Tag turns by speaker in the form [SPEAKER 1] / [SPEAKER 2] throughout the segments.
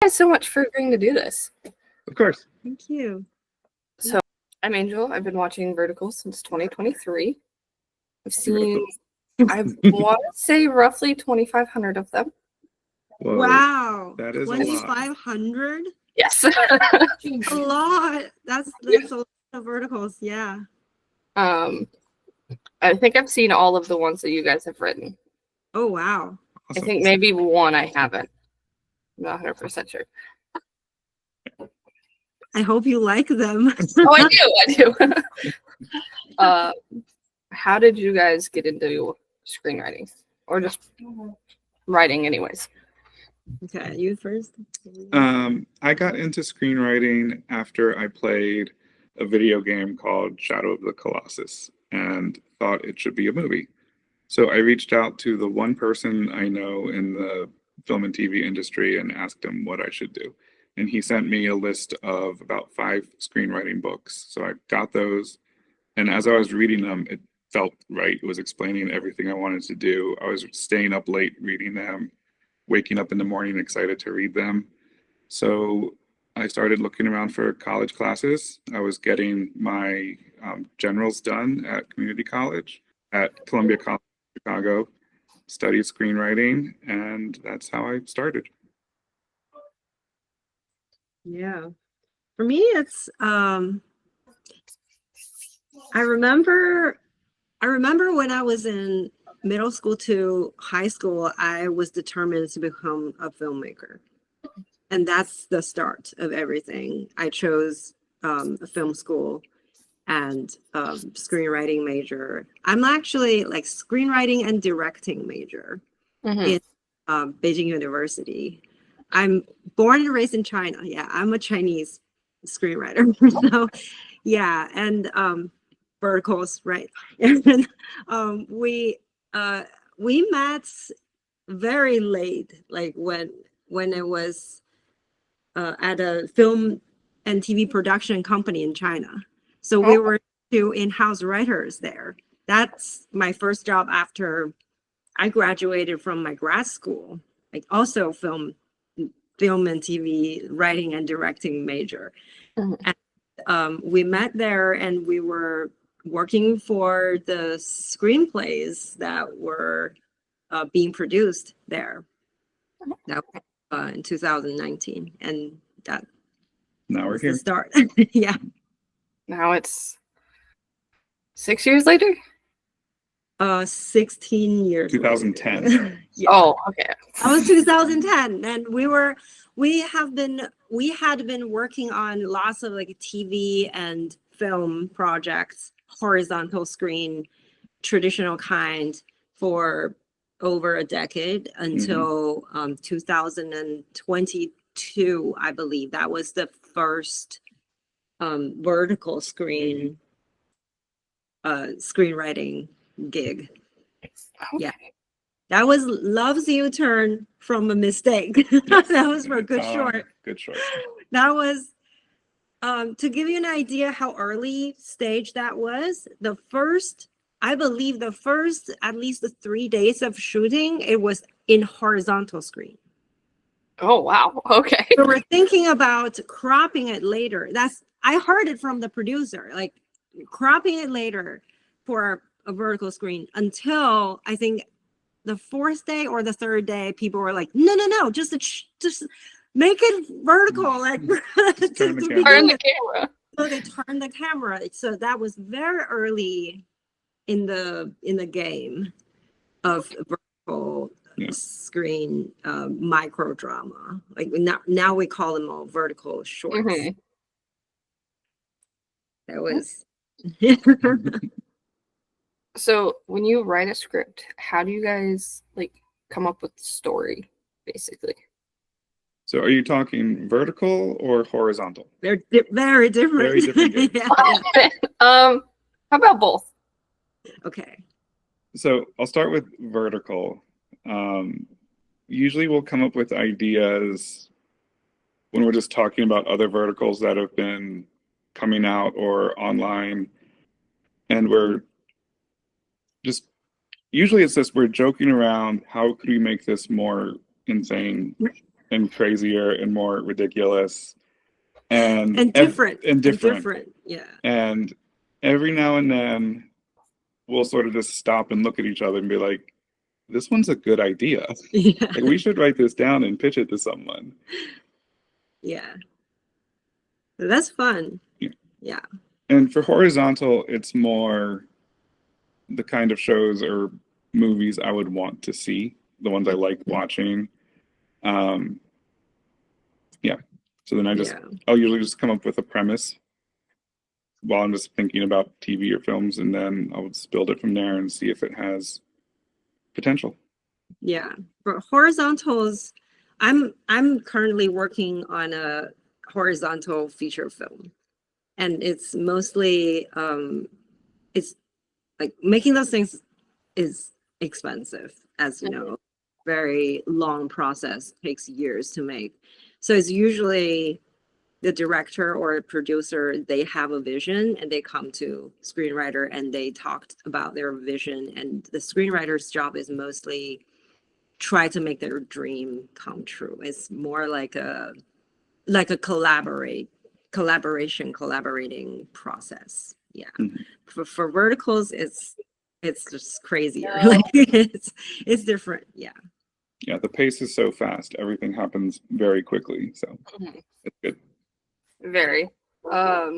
[SPEAKER 1] guys so much for agreeing to do this.
[SPEAKER 2] Of course.
[SPEAKER 3] Thank you.
[SPEAKER 1] So, I'm Angel. I've been watching Vertical since 2023. I've seen, I want to say roughly 2,500 of them.
[SPEAKER 2] Whoa,
[SPEAKER 3] Wow.
[SPEAKER 2] that is a lot.
[SPEAKER 3] 2,500?
[SPEAKER 1] Yes.
[SPEAKER 3] A lot. That's a lot of verticals. Yeah.
[SPEAKER 1] I think I've seen all of the ones that you guys have written.
[SPEAKER 3] Oh, wow.
[SPEAKER 1] I think maybe one I haven't. I'm not 100% sure.
[SPEAKER 3] I hope you like them.
[SPEAKER 1] Oh, I do. How did you guys get into screenwriting? Or just writing anyways?
[SPEAKER 3] Okay, you first.
[SPEAKER 2] I got into screenwriting after I played a video game called Shadow of the Colossus and thought it should be a movie. So I reached out to the one person I know in the film and TV industry and asked him what I should do. And he sent me a list of about 5 screenwriting books. So I got those. And as I was reading them, it felt right. It was explaining everything I wanted to do. I was staying up late reading them, waking up in the morning excited to read them. So I started looking around for college classes. I was getting my generals done at community college, at Columbia College Chicago, studied screenwriting, and that's how I started.
[SPEAKER 3] Yeah. For me, it's I remember when I was in middle school to high school, I was determined to become a filmmaker. And that's the start of everything. I chose a film school and screenwriting major. I'm actually like screenwriting and directing major in Beijing University. I'm born and raised in China. Yeah, I'm a Chinese screenwriter. So yeah, and verticals, right? And we met very late, like when it was at a film and TV production company in China. So we were 2 in-house writers there. That's my first job after I graduated from my grad school, like also film and TV writing and directing major. And we met there and we were working for the screenplays that were being produced there. That was in 2019, and that
[SPEAKER 2] Now we're
[SPEAKER 3] was
[SPEAKER 2] here.
[SPEAKER 3] the start. Yeah.
[SPEAKER 1] Now it's 6 years later?
[SPEAKER 3] 16 years
[SPEAKER 2] 2010.
[SPEAKER 3] later. Yeah.
[SPEAKER 1] Oh, okay.
[SPEAKER 3] That was 2010, and we had been working on lots of like TV and film projects, horizontal screen, traditional kind, for over a decade until 2022, I believe. That was the first vertical screen screenwriting gig.
[SPEAKER 1] Okay.
[SPEAKER 3] Yeah. That was Love's U-Turn from a Mistake. That was for Good Short.
[SPEAKER 2] Good Short.
[SPEAKER 3] That was, to give you an idea how early stage that was, I believe the first at least 3 days of shooting, it was in horizontal screen.
[SPEAKER 1] Oh, wow. Okay.
[SPEAKER 3] So we're thinking about cropping it later. I heard it from the producer, like cropping it later for a vertical screen, until I think the 4th day or the 3rd day, people were like, no, just make it vertical, like
[SPEAKER 2] Turn the
[SPEAKER 1] camera.
[SPEAKER 3] So they turned the camera. So that was very early in the game of vertical screen micro drama. Like now we call them all vertical shorts. That was.
[SPEAKER 1] So when you write a script, how do you guys like come up with the story, basically?
[SPEAKER 2] So are you talking vertical or horizontal?
[SPEAKER 3] They're very different.
[SPEAKER 2] Very different games.
[SPEAKER 3] Yeah.
[SPEAKER 1] How about both?
[SPEAKER 3] Okay.
[SPEAKER 2] So I'll start with vertical. Usually we'll come up with ideas when we're just talking about other verticals that have been coming out or online. And usually it's just we're joking around, how could we make this more insane and crazier and more ridiculous and
[SPEAKER 3] different.
[SPEAKER 2] and different.
[SPEAKER 3] Yeah.
[SPEAKER 2] And every now and then we'll sort of just stop and look at each other and be like, this one's a good idea.
[SPEAKER 3] Yeah.
[SPEAKER 2] Like, we should write this down and pitch it to someone.
[SPEAKER 3] Yeah. That's fun.
[SPEAKER 2] Yeah.
[SPEAKER 3] Yeah.
[SPEAKER 2] And for horizontal, it's more the kind of shows or movies I would want to see, the ones I like watching. Yeah. So then I'll usually just come up with a premise while I'm just thinking about TV or films, and then I'll just build it from there and see if it has potential.
[SPEAKER 3] Yeah. For horizontals, I'm currently working on a horizontal feature film. And it's mostly it's like making those things is expensive, as you know. Very long process, takes years to make. So it's usually the director or producer, they have a vision and they come to screenwriter and they talked about their vision, and the screenwriter's job is mostly try to make their dream come true. It's more like a collaborating process. Yeah. For verticals, it's just crazier. Like it's different. Yeah.
[SPEAKER 2] Yeah, the pace is so fast. Everything happens very quickly. So it's good.
[SPEAKER 1] Very. How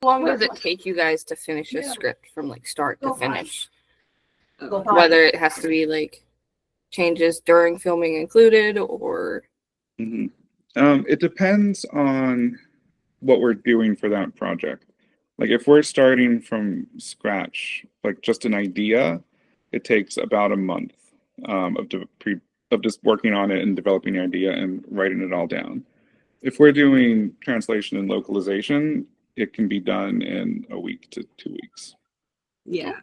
[SPEAKER 1] long does it take you guys to finish a script from like start to finish? Whether it has to be like changes during filming included or
[SPEAKER 2] it depends on what we're doing for that project. Like if we're starting from scratch, like just an idea, it takes about a month of just working on it and developing the idea and writing it all down. If we're doing translation and localization, it can be done in a week to 2 weeks.
[SPEAKER 3] Yeah,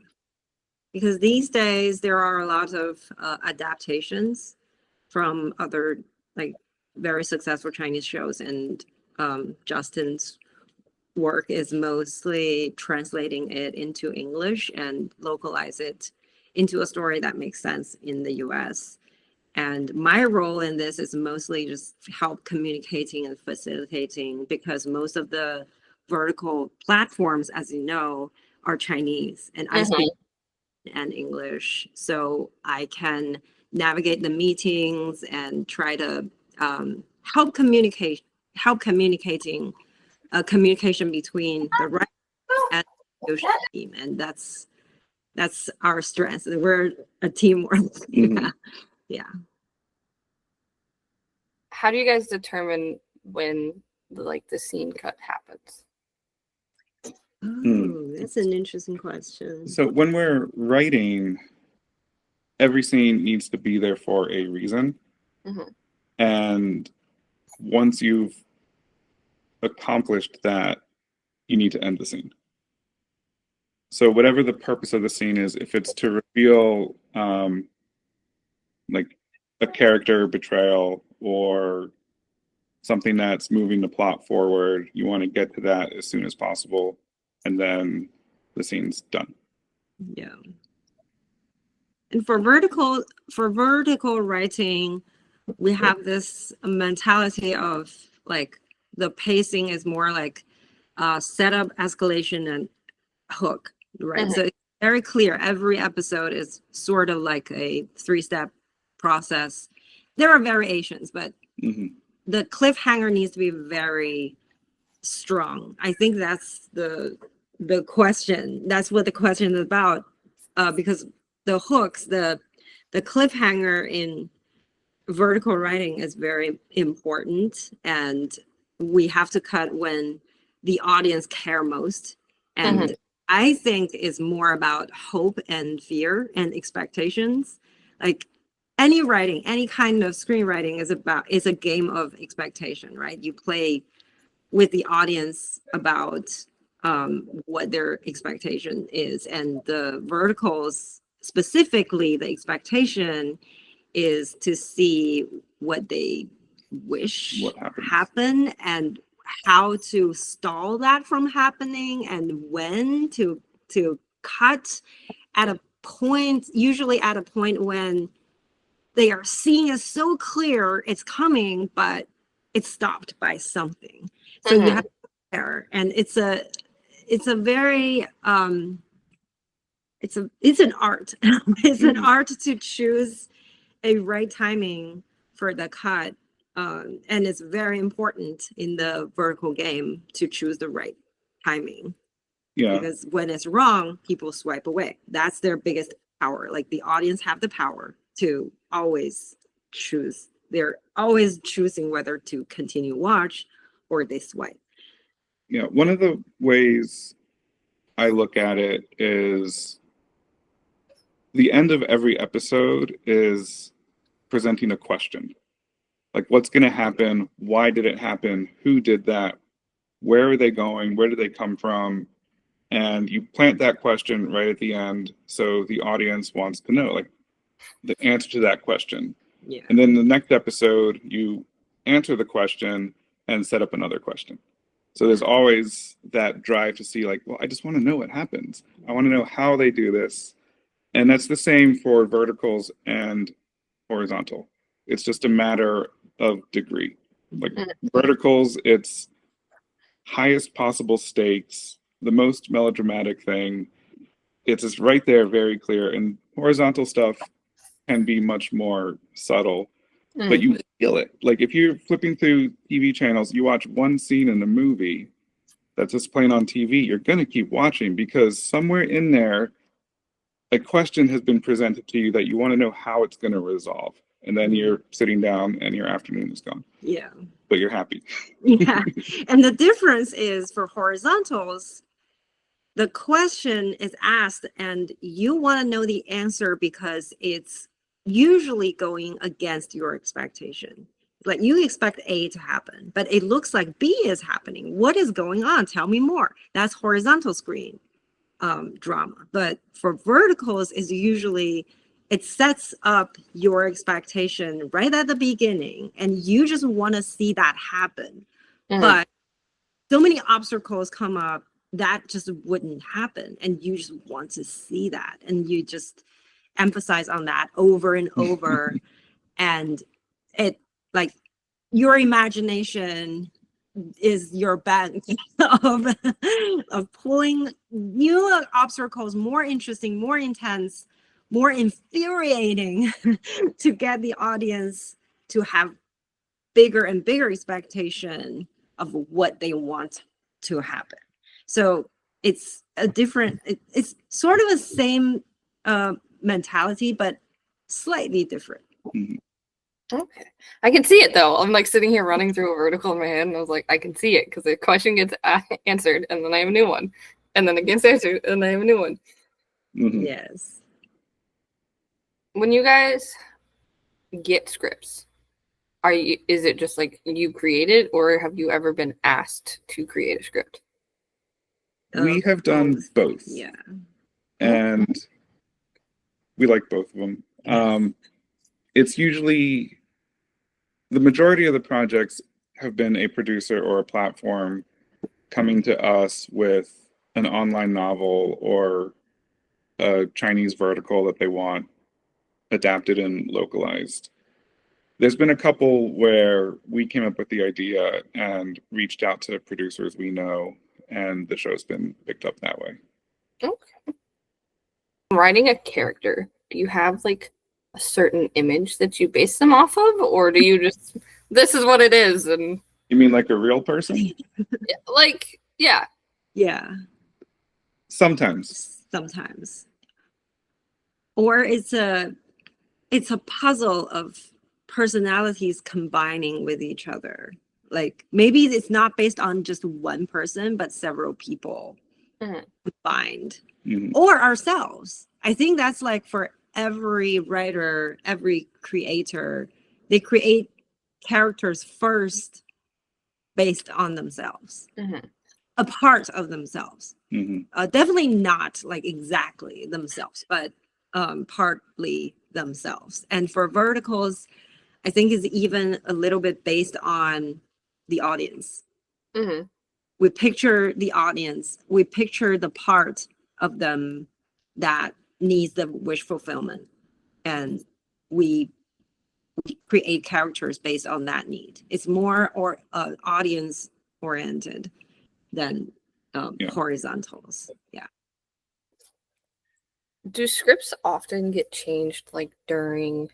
[SPEAKER 3] because these days there are a lot of adaptations from other like very successful Chinese shows, and Justin's work is mostly translating it into English and localize it into a story that makes sense in the US. And my role in this is mostly just help communicating and facilitating, because most of the vertical platforms, as you know, are Chinese and I speak and English. So I can navigate the meetings and try to help communicating communication between the writer and the team. And that's our strength. We're a teamwork. Yeah.
[SPEAKER 1] How do you guys determine when the scene cut happens?
[SPEAKER 3] Oh, that's an interesting question.
[SPEAKER 2] So when we're writing, every scene needs to be there for a reason. And once you've accomplished that, you need to end the scene. So whatever the purpose of the scene is, if it's to reveal like a character betrayal or something that's moving the plot forward, you want to get to that as soon as possible, and then the scene's done.
[SPEAKER 3] Yeah. And for vertical writing, we have this mentality of like the pacing is more like setup, escalation, and hook, right? So it's very clear. Every episode is sort of like a 3-step process. There are variations, but the cliffhanger needs to be very strong. I think that's the question. That's what the question is about, because the hooks, the cliffhanger in vertical writing is very important, and we have to cut when the audience care most. And I think it's more about hope and fear and expectations. Like any writing, any kind of screenwriting is a game of expectation, right? You play with the audience about what their expectation is, and the verticals specifically, the expectation is to see what they wish happen and how to stall that from happening, and when to cut at a point, usually at a point when they are seeing it so clear it's coming, but it's stopped by something. So you have to prepare, and it's a very it's an art. It's an art to choose a right timing for the cut, and it's very important in the vertical game to choose the right timing.
[SPEAKER 2] Yeah.
[SPEAKER 3] Because when it's wrong, people swipe away. That's their biggest power. Like the audience have the power to always choose. They're always choosing whether to continue watch or they swipe.
[SPEAKER 2] Yeah. One of the ways I look at it is the end of every episode is presenting a question. Like, what's going to happen? Why did it happen? Who did that? Where are they going? Where do they come from? And you plant that question right at the end, so the audience wants to know, like, the answer to that question.
[SPEAKER 3] Yeah.
[SPEAKER 2] And then the next episode, you answer the question and set up another question. So there's always that drive to see, like, well, I just want to know what happens. I want to know how they do this. And that's the same for verticals and horizontal. It's just a matter of degree. Like verticals, it's highest possible stakes, the most melodramatic thing. It's just right there, very clear. And horizontal stuff can be much more subtle, but you feel it. Like if you're flipping through TV channels, you watch one scene in a movie that's just playing on TV, you're going to keep watching because somewhere in there, a question has been presented to you that you want to know how it's going to resolve. And then you're sitting down and your afternoon is gone.
[SPEAKER 3] Yeah.
[SPEAKER 2] But you're happy.
[SPEAKER 3] Yeah. And the difference is for horizontals, the question is asked and you want to know the answer because it's usually going against your expectation. Like you expect A to happen, but it looks like B is happening. What is going on? Tell me more. That's horizontal screen drama. But for verticals is usually it sets up your expectation right at the beginning and you just want to see that happen. But so many obstacles come up that just wouldn't happen and you just want to see that and you just emphasize on that over and over and it like your imagination is your bank of pulling new obstacles more interesting, more intense, more infuriating to get the audience to have bigger and bigger expectation of what they want to happen. So it's a different, it's sort of the same mentality, but slightly different.
[SPEAKER 1] Okay. I can see it though. I'm like sitting here running through a vertical in my head and I was like, I can see it because the question gets answered and then I have a new one. And then it gets answered and I have a new one.
[SPEAKER 3] Yes.
[SPEAKER 1] When you guys get scripts, is it just like you create it or have you ever been asked to create a script?
[SPEAKER 2] We have done both.
[SPEAKER 3] Yeah.
[SPEAKER 2] And we like both of them. It's usually the majority of the projects have been a producer or a platform coming to us with an online novel or a Chinese vertical that they want adapted and localized. There's been a couple where we came up with the idea and reached out to producers we know, and the show's been picked up that way.
[SPEAKER 1] Okay. Writing a character, do you have like a certain image that you base them off of, or do you just this is what it is? And
[SPEAKER 2] you mean like a real person?
[SPEAKER 1] like yeah.
[SPEAKER 2] Sometimes.
[SPEAKER 3] Or it's a puzzle of personalities combining with each other. Like maybe it's not based on just one person, but several people combined, or ourselves. I think that's like for every writer, every creator, they create characters first based on themselves, a part of themselves. Definitely not like exactly themselves, but partly themselves. And for verticals, I think is even a little bit based on the audience. We picture the audience, we picture the part of them that needs the wish fulfillment, and we create characters based on that need. It's more audience oriented than horizontals. Yeah.
[SPEAKER 1] Do scripts often get changed like during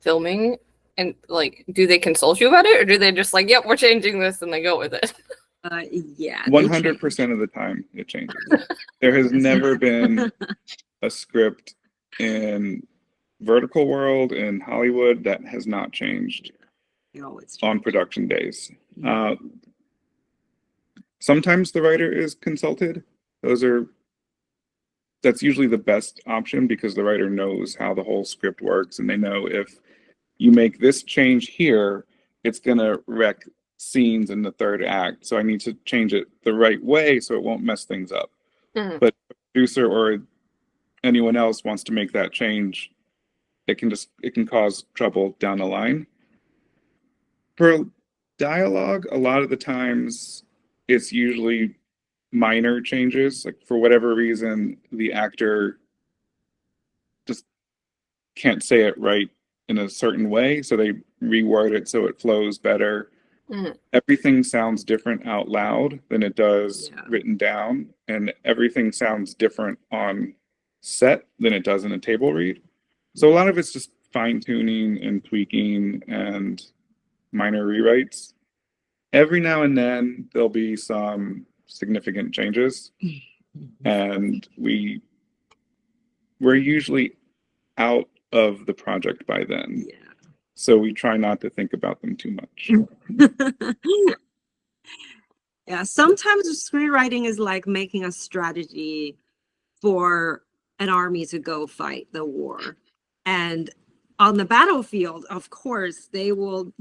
[SPEAKER 1] filming? And like, do they consult you about it, or do they just like, yep, we're changing this, and they go with it?
[SPEAKER 3] Yeah.
[SPEAKER 2] 100% of the time it changes. There has never been a script in Vertical World in Hollywood that has not changed on production days. Sometimes the writer is consulted. That's usually the best option because the writer knows how the whole script works, and they know if you make this change here, it's gonna wreck scenes in the third act. So I need to change it the right way so it won't mess things up.
[SPEAKER 1] Mhm.
[SPEAKER 2] But if a producer or anyone else wants to make that change, it can cause trouble down the line. For dialogue, a lot of the times it's usually minor changes. Like for whatever reason, the actor just can't say it right in a certain way, so they reword it so it flows better. Everything sounds different out loud than it does written down, and everything sounds different on set than it does in a table read. So a lot of it's just fine-tuning and tweaking and minor rewrites. Every now and then there'll be some significant changes, and we're usually out of the project by then. So we try not to think about them too much.
[SPEAKER 3] Yeah, sometimes screenwriting is like making a strategy for an army to go fight the war. And on the battlefield, of course, they will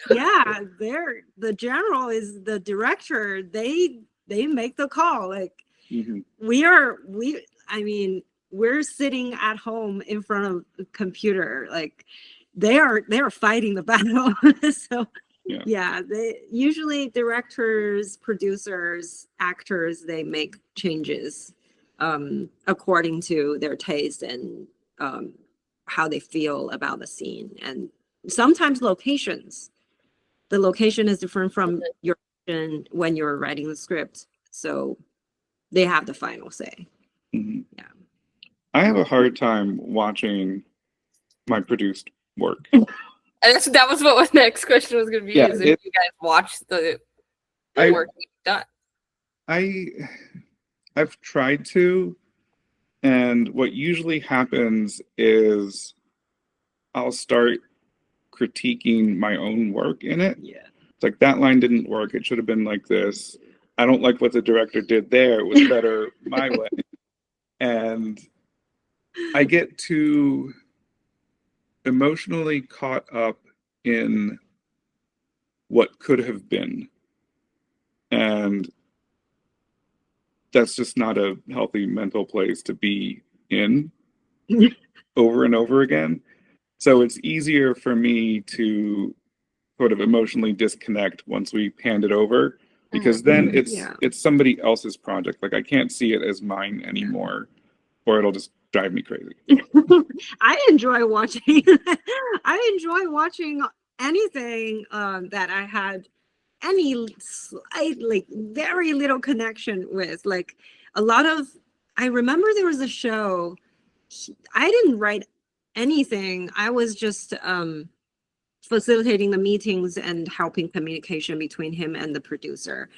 [SPEAKER 3] yeah, the general is the director. They make the call. Like we're sitting at home in front of a computer. Like they're fighting the battle. So they usually directors, producers, actors, they make changes according to their taste and how they feel about the scene. And sometimes locations. The location is different from your when you're writing the script. So they have the final say. Yeah.
[SPEAKER 2] I have a hard time watching my produced work.
[SPEAKER 1] That was what my next question was going to be. Is if you guys watch the work you've done.
[SPEAKER 2] I've tried to, and what usually happens is I'll start critiquing my own work in it. It's like, that line didn't work. It should have been like this. I don't like what the director did there. It was better my way. And I get too emotionally caught up in what could have been. And that's just not a healthy mental place to be in over and over again. So it's easier for me to sort of emotionally disconnect once we hand it over, because then it's somebody else's project. Like I can't see it as mine anymore, or it'll just drive me crazy.
[SPEAKER 3] I enjoy watching anything that I had any like very little connection with. Like a lot of, I remember there was a show, I didn't write anything. I was just facilitating the meetings and helping communication between him and the producer.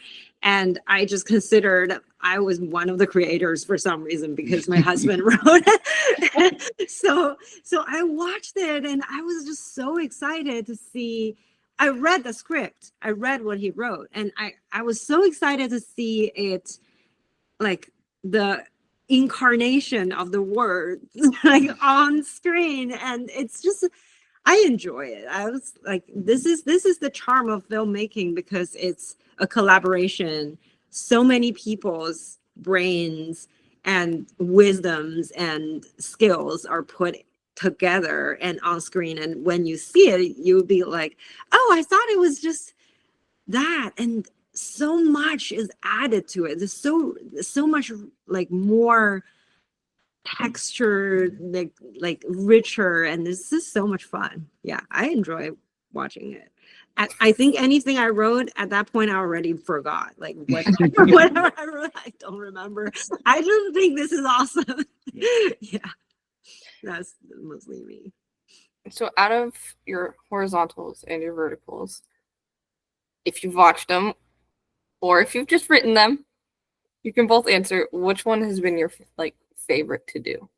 [SPEAKER 3] And I just considered I was one of the creators for some reason because my husband wrote it. So I watched it and I was just so excited to see. I read the script. I read what he wrote, and I was so excited to see it, like the incarnation of the word like on screen. And it's just, I enjoy it. I was like, this is the charm of filmmaking, because it's a collaboration. So many people's brains and wisdoms and skills are put together and on screen. And when you see it, you'll be like, oh, I thought it was just that. And so much is added to it. There's so much like more texture, like richer, and this is so much fun. Yeah, I enjoy watching it. I think anything I wrote at that point, I already forgot. Like whatever I wrote, I don't remember. I just think this is awesome. Yeah, that's mostly me.
[SPEAKER 1] So out of your horizontals and your verticals, if you've watched them or if you've just written them, you can both answer which one has been your like favorite to do.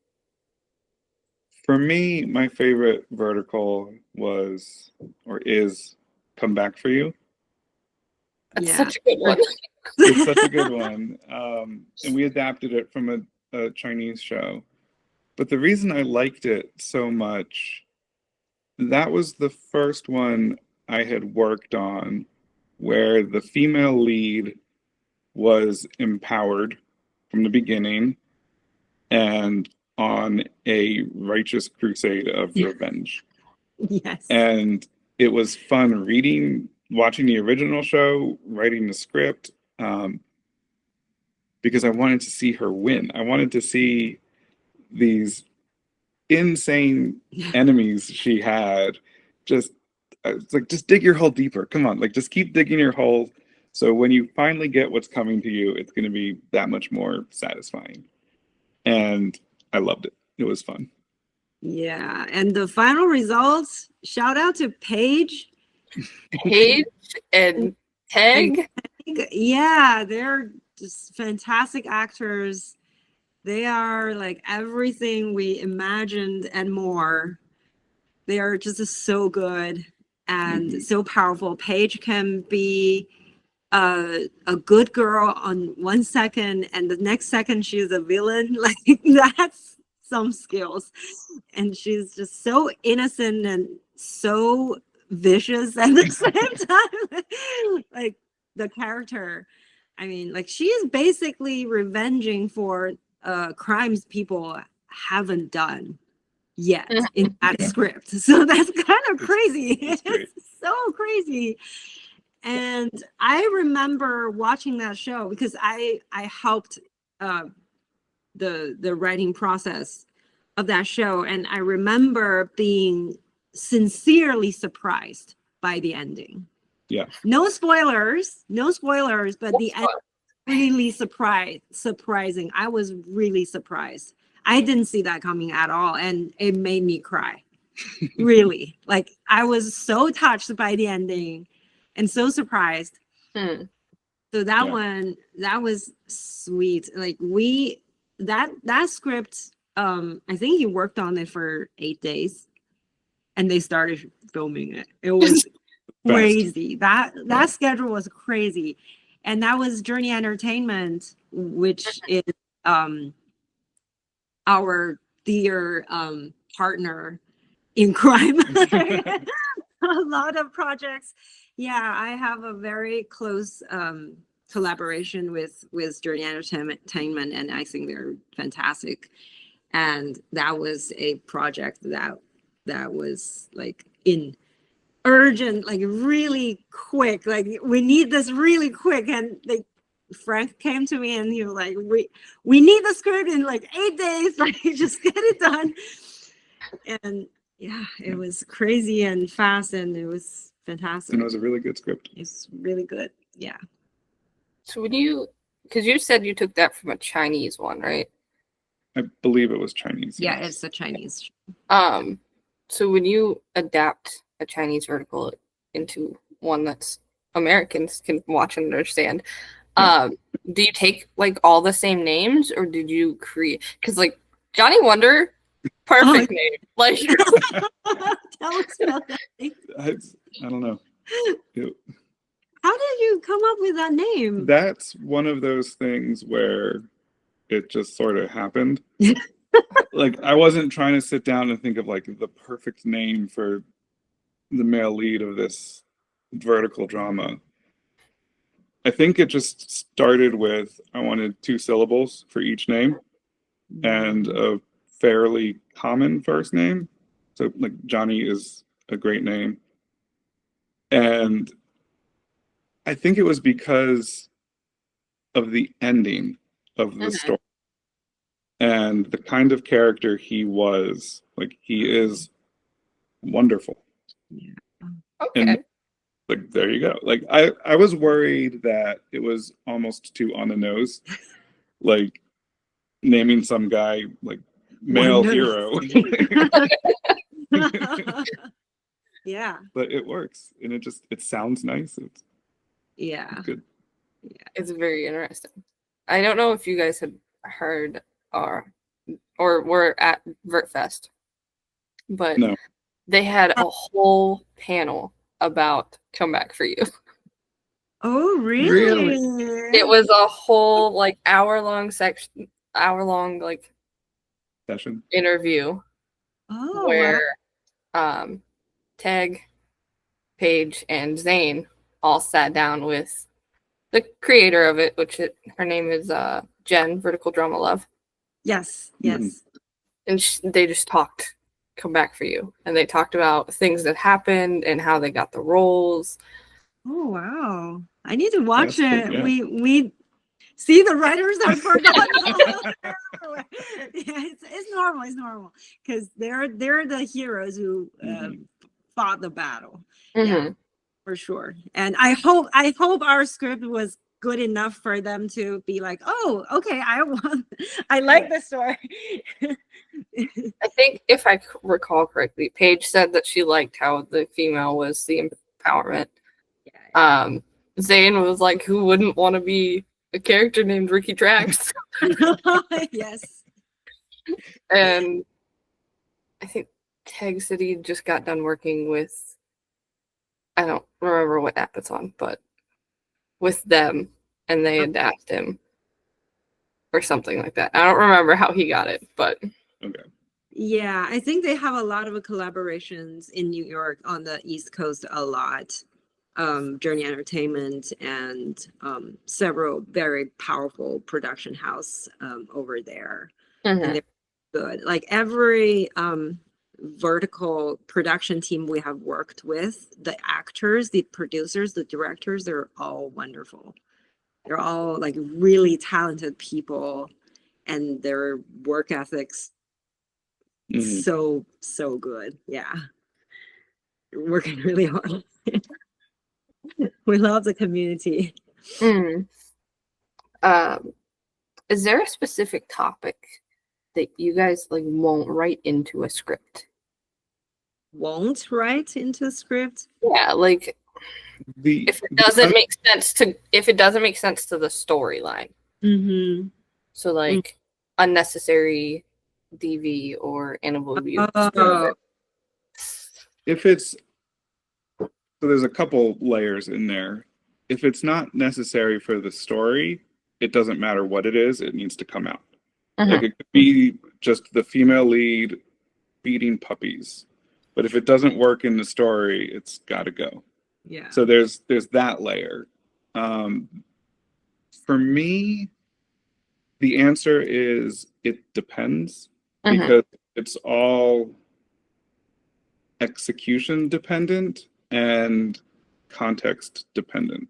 [SPEAKER 2] For me, my favorite vertical was or is Come Back for You.
[SPEAKER 1] That's
[SPEAKER 3] Yeah.
[SPEAKER 1] such a good one.
[SPEAKER 2] It's such a good one. And we adapted it from a Chinese show. But the reason I liked it so much, that was the first one I had worked on where the female lead was empowered from the beginning and on a righteous crusade of revenge.
[SPEAKER 3] Yes.
[SPEAKER 2] And it was fun watching the original show, writing the script, because I wanted to see her win. I wanted to see these insane enemies she had. It's like, just dig your hole deeper. Come on, like just keep digging your hole. So when you finally get what's coming to you, it's going to be that much more satisfying. And I loved it. It was fun.
[SPEAKER 3] Yeah, and the final results, shout out to Paige.
[SPEAKER 1] Paige and Peg.
[SPEAKER 3] Yeah, they're just fantastic actors. They are like everything we imagined and more. They are just so good and so powerful. Paige can be a good girl on 1 second, and the next second she's a villain. Like that's some skills. And she's just so innocent and so vicious at the same time. Like the character, I mean, like she is basically revenging for crimes people haven't done yet in that script. So that's kind of crazy. It's so crazy. And I remember watching that show because I helped the writing process of that show, and I remember being sincerely surprised by the ending.
[SPEAKER 2] Yeah.
[SPEAKER 3] No spoilers, but the end really surprising. I was really surprised. I didn't see that coming at all, and it made me cry. Really. Like I was so touched by the ending and so surprised. So that one, that was sweet. Like that script, I think he worked on it for 8 days and they started filming it. It was crazy. That schedule was crazy. And that was Journey Entertainment, which is our dear partner in crime. A lot of projects. Yeah, I have a very close collaboration with Journey Entertainment, and I think they're fantastic. And that was a project that was like in urgent, like really quick, like we need this really quick. And like Frank came to me and he was like, we need the script in like 8 days, like just get it done. And yeah, it was crazy and fast, and it was fantastic.
[SPEAKER 2] And it was a really good script.
[SPEAKER 3] It's really good. Yeah.
[SPEAKER 1] So because you said you took that from a Chinese one, right?
[SPEAKER 2] I believe it was Chinese.
[SPEAKER 3] Yeah, it's a Chinese.
[SPEAKER 1] So when you adapt a Chinese vertical into one that's Americans can watch and understand, do you take like all the same names, or did you create? Because like Johnny Wonder, perfect name. Like,
[SPEAKER 3] Tell us about that.
[SPEAKER 2] I don't know.
[SPEAKER 3] How did you come up with that name?
[SPEAKER 2] That's one of those things where it just sort of happened. Like I wasn't trying to sit down and think of like the perfect name for the male lead of this vertical drama. I think it just started with I wanted 2 syllables for each name and a fairly common first name. So like Johnny is a great name. And I think it was because of the ending of the story. and the kind of character he was, like, he is wonderful.
[SPEAKER 3] Yeah.
[SPEAKER 1] Okay.
[SPEAKER 2] And like, there you go. Like, I was worried that it was almost too on the nose, like naming some guy like male
[SPEAKER 3] Wonder-
[SPEAKER 2] hero.
[SPEAKER 3] Yeah.
[SPEAKER 2] But it works, and it sounds nice. It's
[SPEAKER 3] Yeah.
[SPEAKER 2] good.
[SPEAKER 1] It's very interesting. I don't know if you guys had heard or were at VertFest, but
[SPEAKER 2] No.
[SPEAKER 1] they had a whole panel about Come Back for You.
[SPEAKER 3] Oh, really?
[SPEAKER 2] Really?
[SPEAKER 1] It was a whole like hour long like
[SPEAKER 2] Session.
[SPEAKER 1] interview
[SPEAKER 3] Oh,
[SPEAKER 1] where Teg, Paige, and Zane all sat down with the creator of it, her name is Jen, Vertical Drama Love.
[SPEAKER 3] yes. Yes.
[SPEAKER 1] And they just talked Come Back for You, and they talked about things that happened and how they got the roles.
[SPEAKER 3] Oh, wow. I need to watch
[SPEAKER 2] That's
[SPEAKER 3] it.
[SPEAKER 2] cool, yeah.
[SPEAKER 3] We see the writers have forgotten. It's normal. It's normal because they're the heroes who fought the battle. Yeah, for sure. And I hope our script was good enough for them to be like, oh, okay, I like the story.
[SPEAKER 1] I think if I recall correctly, Paige said that she liked how the female was the empowerment. Zane was like, who wouldn't want to be a character named Ricky Trax?
[SPEAKER 3] Yes.
[SPEAKER 1] And I think Teg said he just got done working with, I don't remember what app it's on, but with them, and they had asked him or something like that. I don't remember how he got it, but
[SPEAKER 2] Okay.
[SPEAKER 3] Yeah, I think they have a lot of collaborations in New York on the East Coast a lot. Journey Entertainment and several very powerful production house over there. And they're good. Like every vertical production team we have worked with, the actors, the producers, the directors, they're all wonderful. They're all like really talented people, and their work ethics so good. Yeah. They're working really hard. We love the community.
[SPEAKER 1] Is there a specific topic that you guys like won't write into a script?
[SPEAKER 3] Won't write into a script?
[SPEAKER 1] Yeah, like if it doesn't make sense to the storyline. So like unnecessary DV or animal abuse.
[SPEAKER 2] If it's so, there's a couple layers in there. If it's not necessary for the story, it doesn't matter what it is, it needs to come out. Like it could be just the female lead feeding puppies, but if it doesn't work in the story, it's got to go.
[SPEAKER 3] Yeah.
[SPEAKER 2] So there's that layer. For me, the answer is it depends, because it's all execution dependent and context dependent.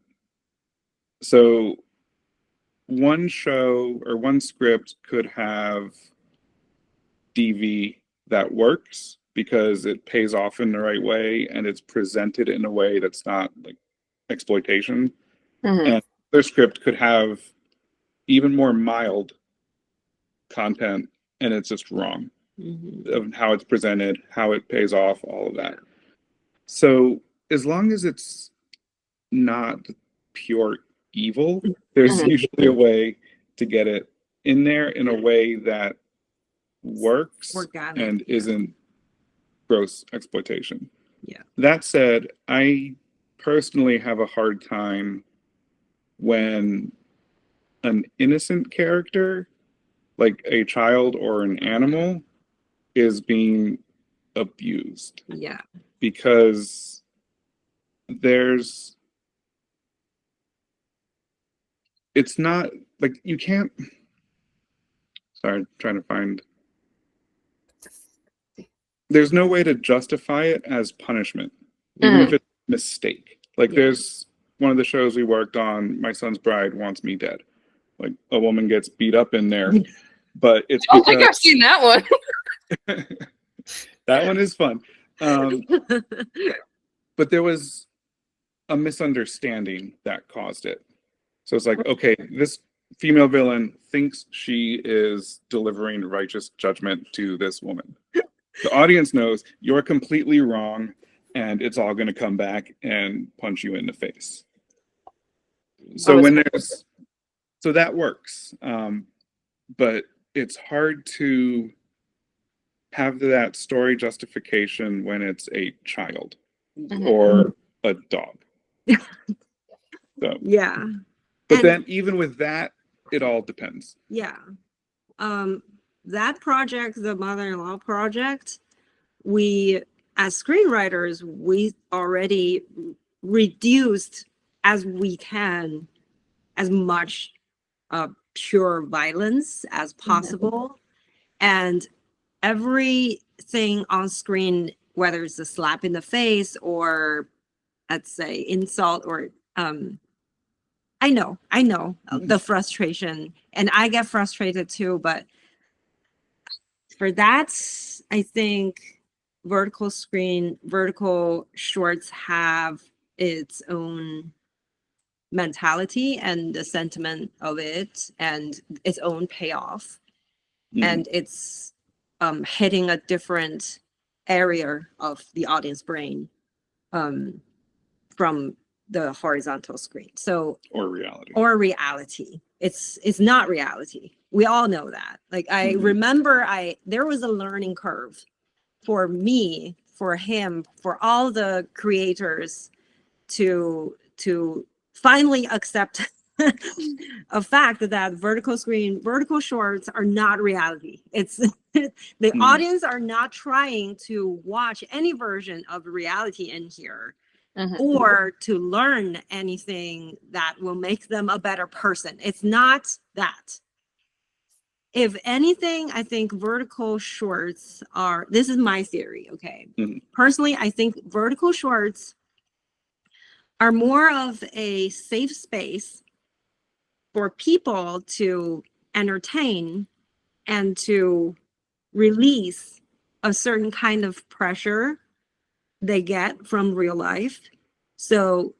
[SPEAKER 2] So one show or one script could have DV that works because it pays off in the right way and it's presented in a way that's not like exploitation. And their script could have even more mild content and it's just wrong of how it's presented, how it pays off, all of that. So as long as it's not pure evil, there's usually a way to get it in there in a way that works and isn't gross exploitation.
[SPEAKER 3] Yeah.
[SPEAKER 2] That said, I personally have a hard time when an innocent character, like a child or an animal, is being abused.
[SPEAKER 3] Yeah.
[SPEAKER 2] Because it's not like you can't. Sorry, I'm trying to find. There's no way to justify it as punishment, even if it's a mistake. Like there's one of the shows we worked on, My Son's Bride Wants Me Dead. Like a woman gets beat up in there, but it's
[SPEAKER 1] I don't think I've
[SPEAKER 2] because
[SPEAKER 1] seen that one.
[SPEAKER 2] that one is fun. But there was a misunderstanding that caused it. So it's like, okay, this female villain thinks she is delivering righteous judgment to this woman. The audience knows you're completely wrong, and it's all going to come back and punch you in the face. So so that works, but it's hard to have that story justification when it's a child or a dog. So
[SPEAKER 3] Yeah.
[SPEAKER 2] but then even with that, it all depends.
[SPEAKER 3] Yeah. That project, the mother-in-law project, we as screenwriters, we already reduced as we can as much pure violence as possible. And everything on screen, whether it's a slap in the face or let's say insult or I know the frustration, and I get frustrated too, but for that, I think vertical shorts have its own mentality and the sentiment of it and its own payoff. And it's hitting a different area of the audience brain from the horizontal screen. So or reality. It's not reality. We all know that. Like I remember there was a learning curve for me, for him, for all the creators to finally accept a fact that vertical shorts are not reality. It's the audience are not trying to watch any version of reality in here. Or to learn anything that will make them a better person. It's not that. If anything, I think vertical shorts are, this is my theory, okay? Personally, I think vertical shorts are more of a safe space for people to entertain and to release a certain kind of pressure they get from real life, so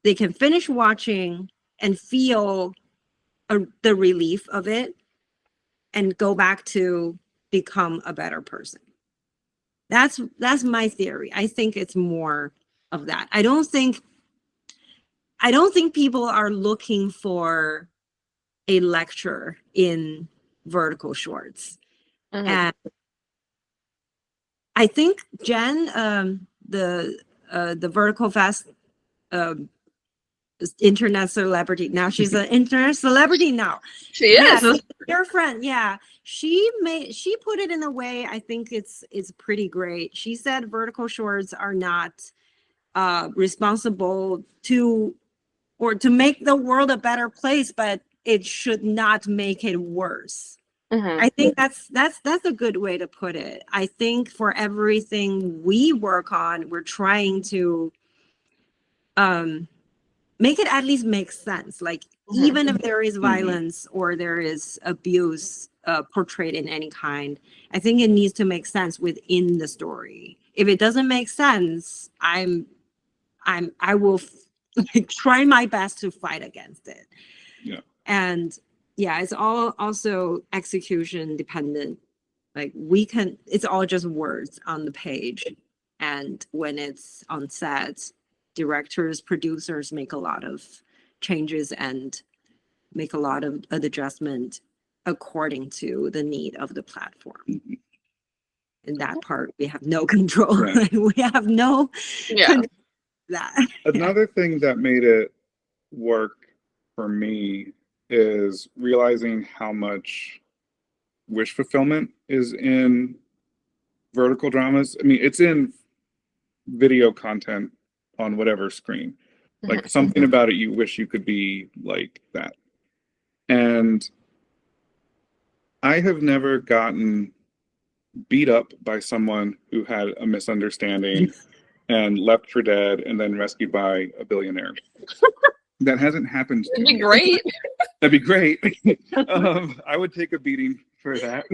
[SPEAKER 3] they can finish watching and feel the relief of it and go back to become a better person. That's my theory. I think it's more of that. I don't think people are looking for a lecture in vertical shorts. And I think Jen, the Vertical Fest internet celebrity. Now she's an internet celebrity now.
[SPEAKER 1] She is.
[SPEAKER 3] Your friend, yeah. She put it in a way I think it's pretty great. She said vertical shorts are not responsible to make the world a better place, but it should not make it worse. I think that's a good way to put it. I think for everything we work on, we're trying to make it at least make sense. Like even if there is violence or there is abuse portrayed in any kind, I think it needs to make sense within the story. If it doesn't make sense, I will try my best to fight against it.
[SPEAKER 2] Yeah.
[SPEAKER 3] And yeah, it's all also execution dependent. Like it's all just words on the page. And when it's on set, directors, producers make a lot of changes and make a lot of adjustment according to the need of the platform. In that part, we have no control.
[SPEAKER 2] Right.
[SPEAKER 3] We have no control of that.
[SPEAKER 2] Another thing that made it work for me is realizing how much wish fulfillment is in vertical dramas. I mean, it's in video content on whatever screen. Like something about it, you wish you could be like that. And I have never gotten beat up by someone who had a misunderstanding and left for dead and then rescued by a billionaire. That hasn't happened to
[SPEAKER 1] It'd be
[SPEAKER 2] me.
[SPEAKER 1] great.
[SPEAKER 2] That'd be great. I would take a beating for that.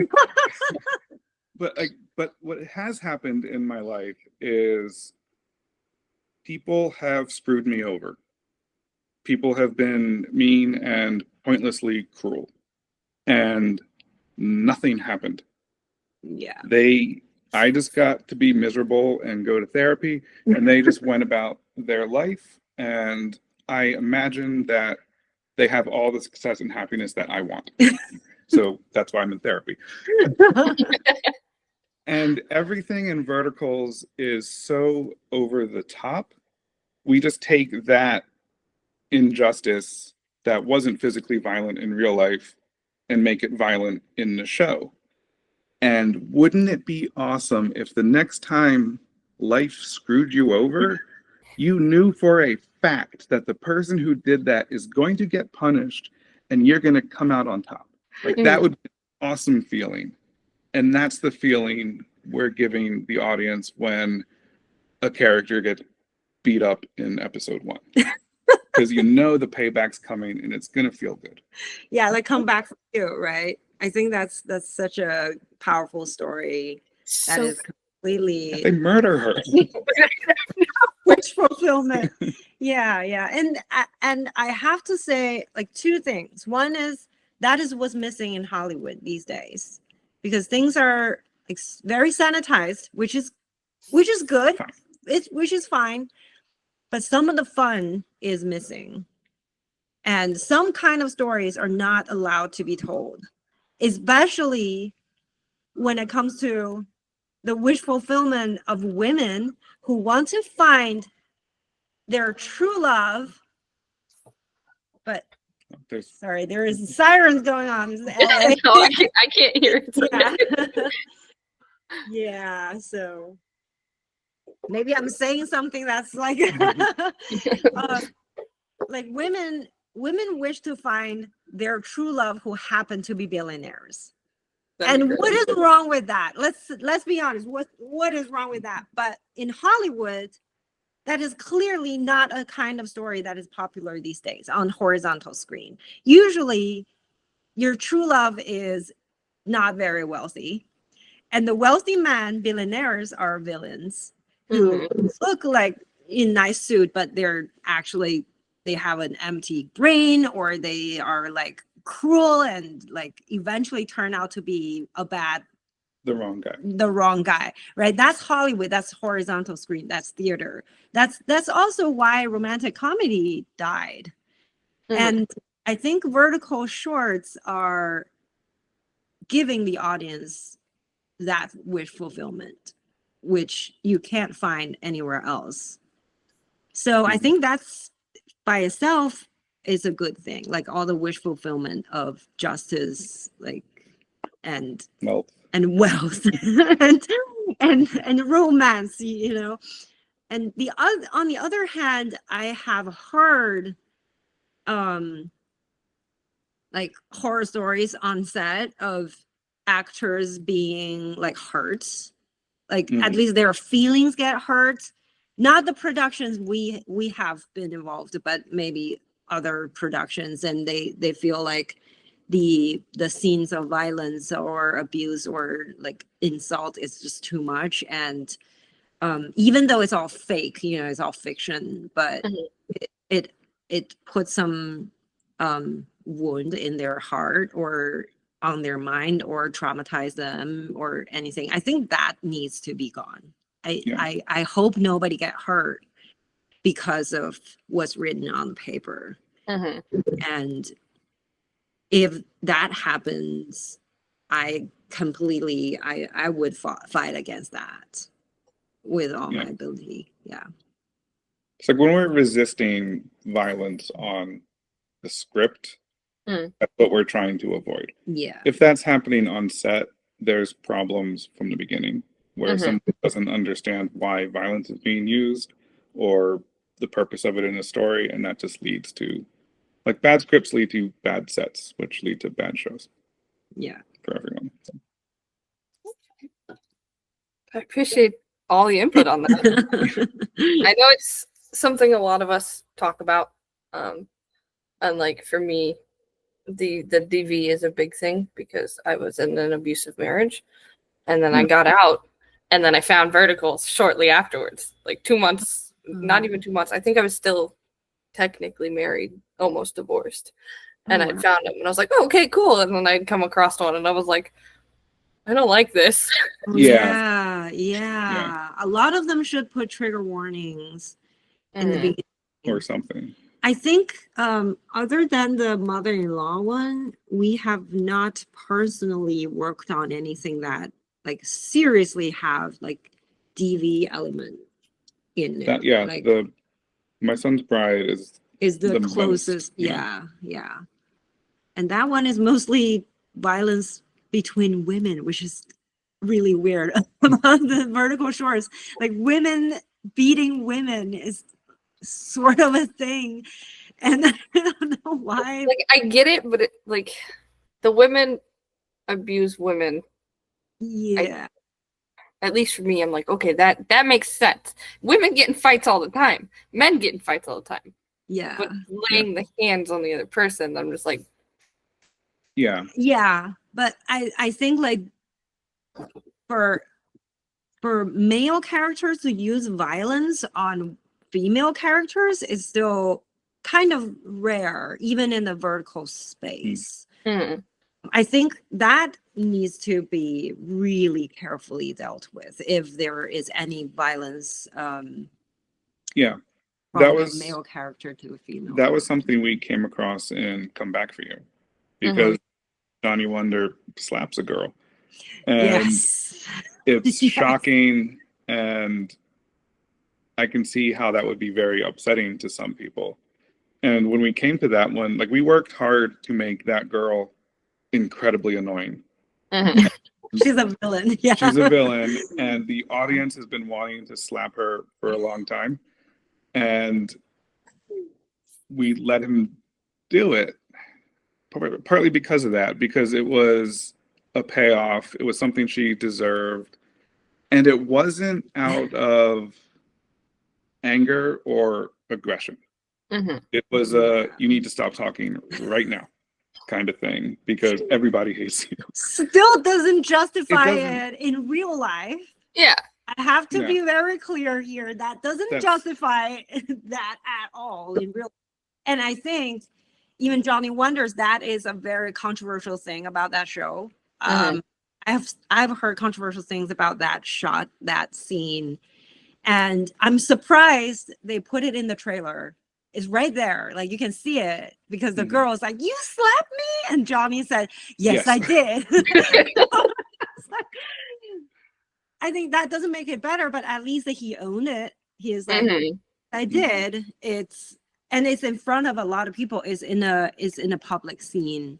[SPEAKER 2] But what has happened in my life is people have screwed me over. People have been mean and pointlessly cruel, and nothing happened.
[SPEAKER 3] Yeah.
[SPEAKER 2] I just got to be miserable and go to therapy, and they just went about their life. And I imagine that they have all the success and happiness that I want. So that's why I'm in therapy. And everything in Verticals is so over the top. We just take that injustice that wasn't physically violent in real life and make it violent in the show. And wouldn't it be awesome if the next time life screwed you over, you knew for a fact that the person who did that is going to get punished and you're going to come out on top? Like, that would be an awesome feeling. And that's the feeling we're giving the audience when a character gets beat up in episode 1. Because you know the payback's coming and it's going to feel good.
[SPEAKER 3] Yeah, like come back for you, right? I think that's such a powerful story that
[SPEAKER 1] So
[SPEAKER 3] is completely
[SPEAKER 2] They murder her.
[SPEAKER 3] wish fulfillment. Yeah. And I have to say like 2 things. One is that is what's missing in Hollywood these days, because things are like very sanitized, which is good. Which is fine, but some of the fun is missing. And some kind of stories are not allowed to be told, especially when it comes to the wish fulfillment of women who want to find their true love. But sorry, there is sirens going on. This is LA.
[SPEAKER 1] No, I can't hear it.
[SPEAKER 3] Yeah. Yeah, so maybe I'm saying something that's like like women wish to find their true love who happen to be billionaires. And what is wrong with that? Let's be honest. What is wrong with that? But in Hollywood, that is clearly not a kind of story that is popular these days on horizontal screen. Usually, your true love is not very wealthy, and the wealthy man billionaires are villains who look like in nice suit, but they have an empty brain, or they are like cruel and like eventually turn out to be
[SPEAKER 2] the wrong guy,
[SPEAKER 3] right? That's Hollywood. That's horizontal screen. That's theater. That's also why romantic comedy died. And I think vertical shorts are giving the audience that wish fulfillment, which you can't find anywhere else. So I think that's by itself is a good thing. Like all the wish fulfillment of justice, like and wealth and romance, you know. And on the other hand, I have heard like horror stories on set of actors being like hurt, like at least their feelings get hurt. Not the productions we have been involved, but maybe other productions, and they feel like the scenes of violence or abuse or like insult is just too much. And even though it's all fake, you know, it's all fiction, but it puts some wound in their heart or on their mind or traumatize them or anything. I think that needs to be gone. I hope nobody get hurt because of what's written on the paper. And if that happens, I would fight against that with all my ability. Yeah.
[SPEAKER 2] It's like when we're resisting violence on the script, that's what we're trying to avoid.
[SPEAKER 3] Yeah.
[SPEAKER 2] If that's happening on set, there's problems from the beginning where someone doesn't understand why violence is being used or the purpose of it in a story, and that just leads to, like, bad scripts lead to bad sets, which lead to bad shows.
[SPEAKER 3] Yeah.
[SPEAKER 2] For everyone.
[SPEAKER 1] I appreciate all the input on that. I know it's something a lot of us talk about, And like for me, the DV is a big thing because I was in an abusive marriage, and then I got out, and then I found Vertical shortly afterwards, like 2 months, not even 2 months. I think I was still technically married, almost divorced, and I found him, and I was like, oh, okay, cool. And then I'd come across one, and I was like, I don't like this.
[SPEAKER 3] Yeah. A lot of them should put trigger warnings in the beginning
[SPEAKER 2] or something.
[SPEAKER 3] I think other than the mother-in-law one, we have not personally worked on anything that like seriously have like DV element in it. Like,
[SPEAKER 2] My Son's Bride
[SPEAKER 3] is the closest.
[SPEAKER 2] Most,
[SPEAKER 3] yeah. And that one is mostly violence between women, which is really weird. Among the vertical shorts, like women beating women is sort of a thing. And I don't know why.
[SPEAKER 1] Like, I get it, but like the women abuse women.
[SPEAKER 3] Yeah.
[SPEAKER 1] At least for me, I'm like, okay, that makes sense. Women get in fights all the time. Men get in fights all the time.
[SPEAKER 3] Yeah.
[SPEAKER 1] But laying the hands on the other person, I'm just like,
[SPEAKER 3] yeah. But I think like for male characters to use violence on female characters is still kind of rare, even in the vertical space. I think that needs to be really carefully dealt with if there is any violence. From
[SPEAKER 2] that was
[SPEAKER 3] a male character to a female.
[SPEAKER 2] That was something we came across in Come Back for You, because Johnny Wonder slaps a girl, and it's shocking, and I can see how that would be very upsetting to some people. And when we came to that one, like, we worked hard to make that girl incredibly annoying.
[SPEAKER 3] She's a villain. Yeah.
[SPEAKER 2] She's a villain, and the audience has been wanting to slap her for a long time. And we let him do it, partly because of that, because it was a payoff. It was something she deserved. And it wasn't out of anger or aggression. It was you need to stop talking right now kind of thing, because everybody hates you.
[SPEAKER 3] Still doesn't justify it in real life.
[SPEAKER 1] Yeah.
[SPEAKER 3] I have to be very clear here. That doesn't justify that at all in real. And I think even Johnny Wonders, that is a very controversial thing about that show. I've heard controversial things about that shot, that scene, and I'm surprised they put it in the trailer. It's right there, like you can see it, because the girl is like, "You slapped me," and Johnny said, "Yes. I did." I think that doesn't make it better, but at least that he owned it. He is like, "I did." It's in front of a lot of people. Is in a public scene.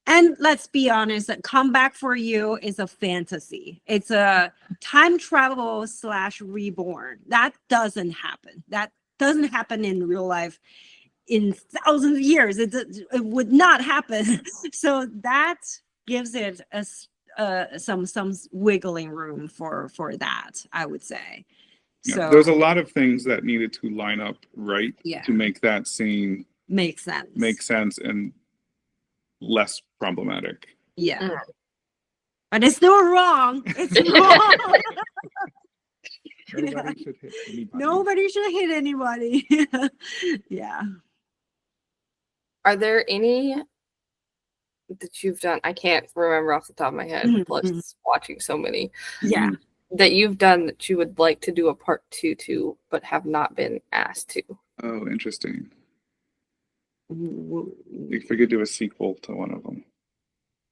[SPEAKER 3] And let's be honest, that Come Back for You is a fantasy. It's a time travel / reborn. That doesn't happen. That doesn't happen in real life in thousands of years. It would not happen. So that gives it some wiggling room for that, I would say. So
[SPEAKER 2] there's a lot of things that needed to line up right to make that scene
[SPEAKER 3] make sense
[SPEAKER 2] and less problematic.
[SPEAKER 3] But it's still wrong. It's wrong. Nobody should hit anybody. Yeah.
[SPEAKER 1] Are there any that you've done? I can't remember off the top of my head, plus watching so many.
[SPEAKER 3] Yeah.
[SPEAKER 1] That you've done that you would like to do a part 2 to, but have not been asked to?
[SPEAKER 2] Oh, interesting. If we could do a sequel to one of them.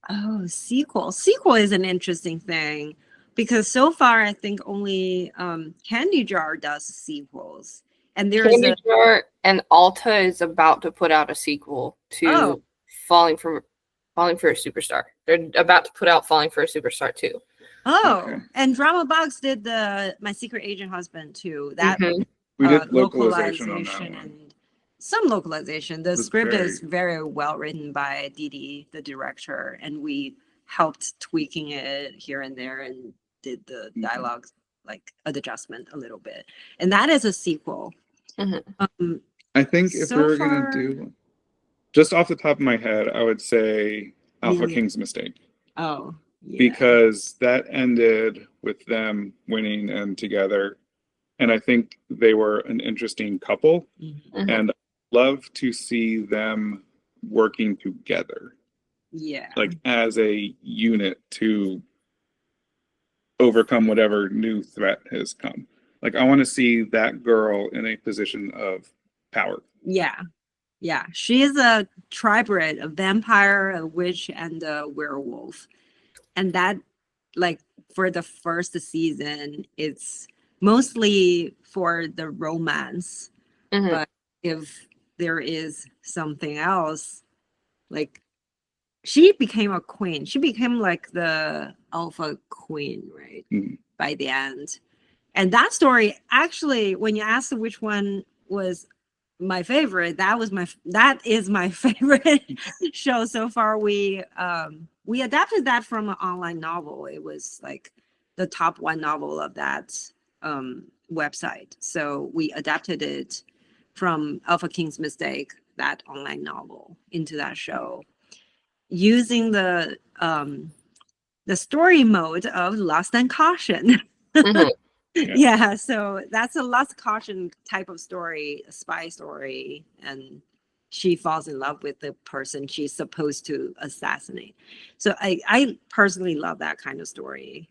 [SPEAKER 3] Oh, sequel. Sequel is an interesting thing, because so far I think only Candy Jar does sequels. And there's
[SPEAKER 1] Candy Jar and Alta is about to put out a sequel to Falling for a Superstar. They're about to put out Falling for a Superstar 2.
[SPEAKER 3] And Drama Box did My Secret Agent Husband too. That
[SPEAKER 2] we did localization on that one.
[SPEAKER 3] And some localization. The script is very well written by Didi, the director, and we helped tweaking it here and there and did the dialogues like an adjustment a little bit. And that is a sequel.
[SPEAKER 2] I think if we were gonna do Just off the top of my head, I would say Alpha
[SPEAKER 3] Vivian.
[SPEAKER 2] King's Mistake,
[SPEAKER 3] Oh, yeah.
[SPEAKER 2] because that ended with them winning and together. And I think they were an interesting couple.
[SPEAKER 3] Mhm.
[SPEAKER 1] Mhm.
[SPEAKER 2] And I'd love to see them working together,
[SPEAKER 3] Yeah.
[SPEAKER 2] like as a unit to overcome whatever new threat has come. Like, I want to see that girl in a position of power.
[SPEAKER 3] Yeah. Yeah. She is a tribrid, a vampire, a witch, and a werewolf. And that, like, for the first season, it's mostly for the romance.
[SPEAKER 1] Mhm.
[SPEAKER 3] But if there is something else, like, she became a queen. She became like the alpha queen, right?
[SPEAKER 2] Mhm.
[SPEAKER 3] By the end. And that story, actually, when you asked which one was my favorite, that is my favorite show so far. We adapted that from an online novel. It was like the top one novel of that website. So we adapted it from Alpha King's Mistake, that online novel, into that show, using the story mode of Lost and Caution.
[SPEAKER 1] Mhm.
[SPEAKER 3] Yeah, so that's a Lost Caution type of story, a spy story, and she falls in love with the person she's supposed to assassinate. So I personally love that kind of story.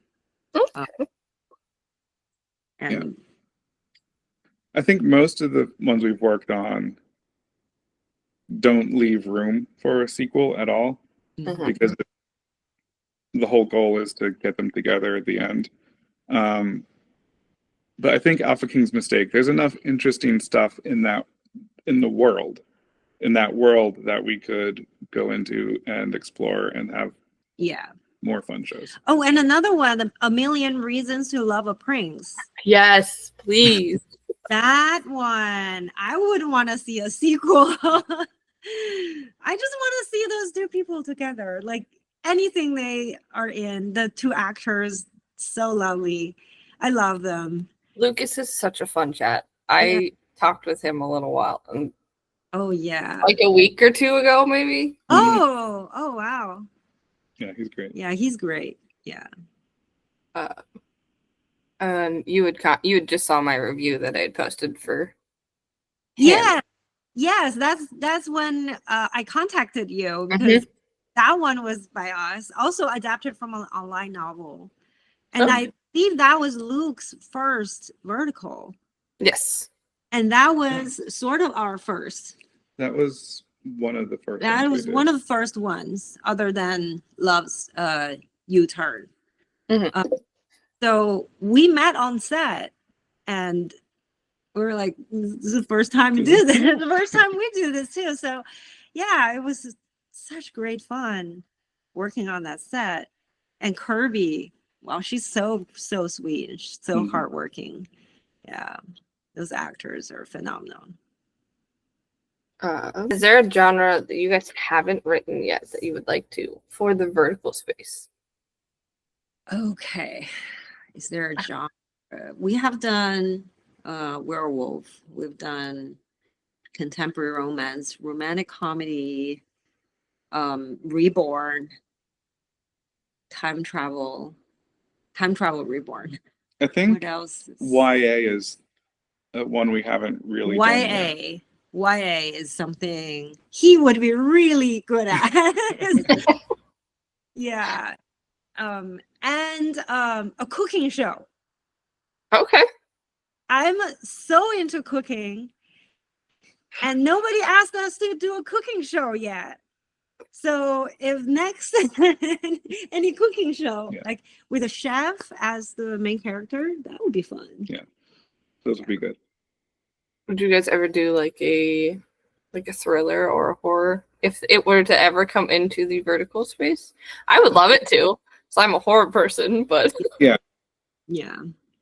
[SPEAKER 3] And
[SPEAKER 2] I think most of the ones we've worked on don't leave room for a sequel at all,
[SPEAKER 1] Mhm.
[SPEAKER 2] because the whole goal is to get them together at the end. But I think Alpha King's Mistake, there's enough interesting stuff in that in the world, in that world, that we could go into and explore and have
[SPEAKER 3] yeah.
[SPEAKER 2] more fun shows.
[SPEAKER 3] Oh, and another one, A Million Reasons to Love a Prince.
[SPEAKER 1] Yes, please.
[SPEAKER 3] That one, I would want to see a sequel. I just want to see those two people together. Like anything they are in, the two actors, so lovely. I love them.
[SPEAKER 1] Lucas is such a fun chat.
[SPEAKER 3] Yeah.
[SPEAKER 1] I talked with him a little while,
[SPEAKER 3] Oh yeah.
[SPEAKER 1] like a week or two ago, maybe.
[SPEAKER 3] Oh wow.
[SPEAKER 2] Yeah, he's great.
[SPEAKER 3] Yeah, he's great. Yeah.
[SPEAKER 1] And you had just saw my review that I had posted for him.
[SPEAKER 3] Yeah. Yes, that's when I contacted you, because that one was by us, also adapted from an online novel. And
[SPEAKER 1] Oh.
[SPEAKER 3] I believe that was Luke's first vertical.
[SPEAKER 1] Yes.
[SPEAKER 3] And that was sort of our first.
[SPEAKER 2] That was one of the first.
[SPEAKER 3] That was one of the first ones, other than Love's U-Turn.
[SPEAKER 1] Mhm.
[SPEAKER 3] So we met on set, and we were like, this is the first time we do this. The first time we do this too. So yeah, it was such great fun working on that set. And Kirby, well, she's so sweet and she's so hardworking. Yeah, those actors are phenomenal.
[SPEAKER 1] Is there a genre that you guys haven't written yet that you would like to for the vertical space?
[SPEAKER 3] Okay, is there a genre? We have done werewolf. We've done contemporary romance, romantic comedy, reborn, time travel reborn.
[SPEAKER 2] I think
[SPEAKER 3] What else?
[SPEAKER 2] YA is one we haven't really done yet.
[SPEAKER 3] YA is something he would be really good at. Yeah. And a cooking show.
[SPEAKER 1] Okay.
[SPEAKER 3] I'm so into cooking, and nobody asked us to do a cooking show yet. So if next any cooking show, like with a chef as the main character, that would be fun.
[SPEAKER 2] Yeah, those would be good.
[SPEAKER 1] Would you guys ever do like a thriller or a horror if it were to ever come into the vertical space? I would love it too. So I'm a horror person, but
[SPEAKER 3] yeah.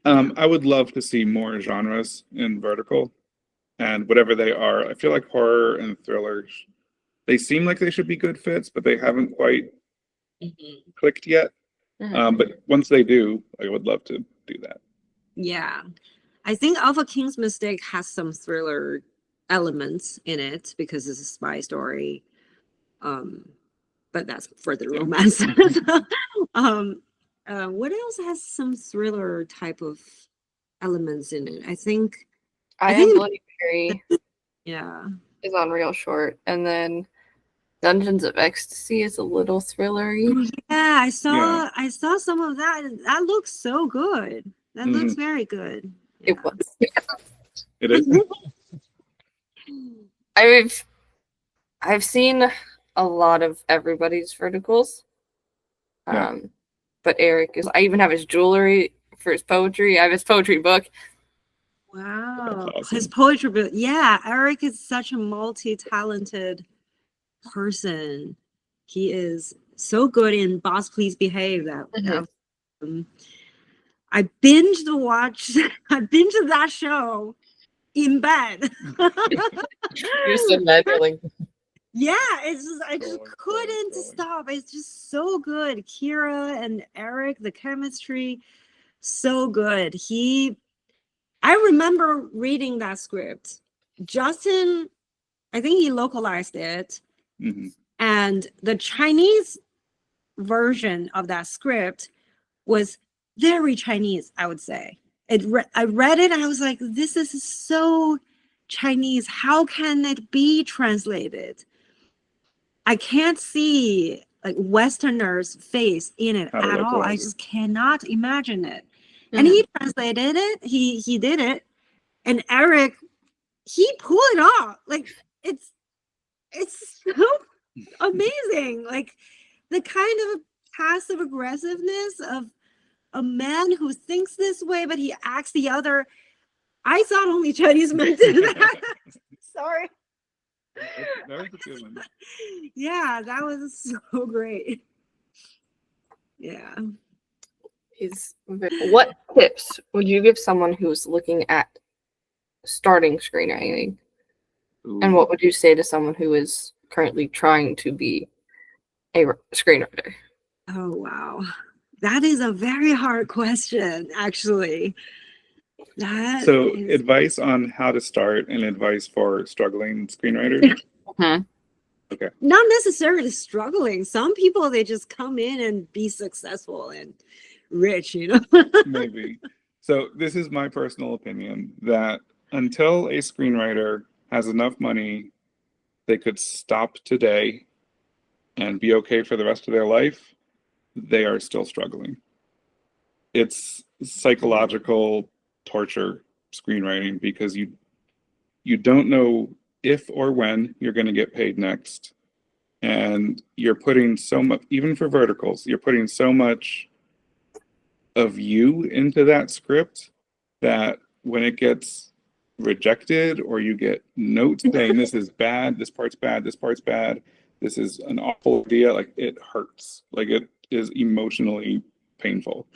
[SPEAKER 2] I would love to see more genres in vertical, and whatever they are. I feel like horror and thrillers, they seem like they should be good fits, but they haven't quite clicked yet. But once they do, I would love to do that.
[SPEAKER 3] Yeah. I think Alpha King's Mistake has some thriller elements in it because it's a spy story. But that's for the romance. What else has some thriller type of elements in it? I think
[SPEAKER 1] I
[SPEAKER 3] think-
[SPEAKER 1] Am Bloody Mary
[SPEAKER 3] yeah.
[SPEAKER 1] is on real short, and then Dungeons of Ecstasy is a little thrillery.
[SPEAKER 3] Oh, yeah, I saw some of that. That looks so good. That looks very good.
[SPEAKER 1] It was.
[SPEAKER 2] It is.
[SPEAKER 1] I've seen a lot of everybody's verticals.
[SPEAKER 2] Yeah.
[SPEAKER 1] But Eric is. I even have his jewelry for his poetry. I have his poetry book.
[SPEAKER 3] Wow.
[SPEAKER 2] That's awesome.
[SPEAKER 3] His poetry book. Yeah, Eric is such a multi-talented person. He is so good in Boss Please Behave. I binged that show in bed.
[SPEAKER 1] You're so mad. You're like,
[SPEAKER 3] Yeah, it's just I just
[SPEAKER 2] Going,
[SPEAKER 3] couldn't
[SPEAKER 2] going.
[SPEAKER 3] stop. It's just so good. Kira and Eric, the chemistry, so good. I remember reading that script. Justin, I think he localized it.
[SPEAKER 2] Mm-hmm.
[SPEAKER 3] And the Chinese version of that script was very Chinese, I would say. I read it and I was like, this is so Chinese. How can it be translated? I can't see like Westerners' face in it at all. I just cannot imagine it. And he translated it. He did it. And Eric, he pulled it off. Like it's so amazing. Like the kind of passive aggressiveness of a man who thinks this way, but he acts the other. I thought only Chinese men did that. Sorry.
[SPEAKER 2] That was a good one.
[SPEAKER 3] Yeah, that was so great. Yeah.
[SPEAKER 1] What tips would you give someone who's looking at starting screenwriting? And what would you say to someone who is currently trying to be a screenwriter?
[SPEAKER 3] Oh, wow. That is a very hard question, actually.
[SPEAKER 2] Advice on how to start and advice for struggling screenwriters? Okay.
[SPEAKER 3] Not necessarily struggling. Some people, they just come in and be successful and rich,
[SPEAKER 2] Maybe. So this is my personal opinion that until a screenwriter has enough money, they could stop today and be okay for the rest of their life, they are still struggling. It's psychological torture screenwriting because you don't know if or when you're going to get paid next. And you're putting so much, even for verticals, you're putting so much of you into that script that when it gets rejected or you get notes saying this is bad, this part's bad, this part's bad, this is an awful idea, like it hurts. Like it is emotionally painful.